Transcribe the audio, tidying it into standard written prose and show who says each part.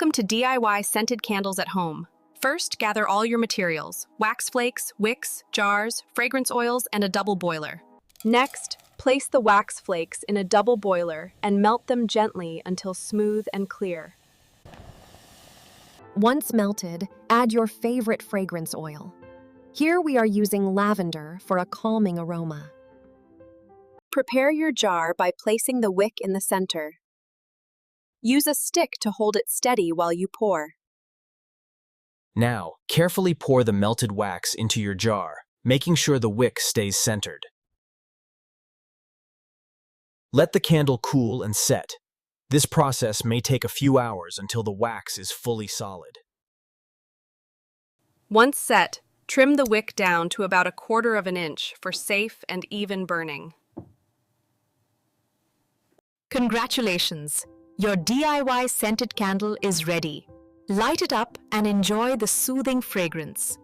Speaker 1: Welcome to DIY scented candles at home. First, gather all your materials: wax flakes, wicks, jars, fragrance oils, and a double boiler. Next, place the wax flakes in a double boiler and melt them gently until smooth and clear.
Speaker 2: Once melted, add your favorite fragrance oil. Here we are using lavender for a calming aroma.
Speaker 1: Prepare your jar by placing the wick in the center. Use a stick to hold it steady while you pour.
Speaker 3: Now, carefully pour the melted wax into your jar, making sure the wick stays centered. Let the candle cool and set. This process may take a few hours until the wax is fully solid.
Speaker 1: Once set, trim the wick down to about 1/4 inch for safe and even burning.
Speaker 2: Congratulations! Your DIY scented candle is ready. Light it up and enjoy the soothing fragrance.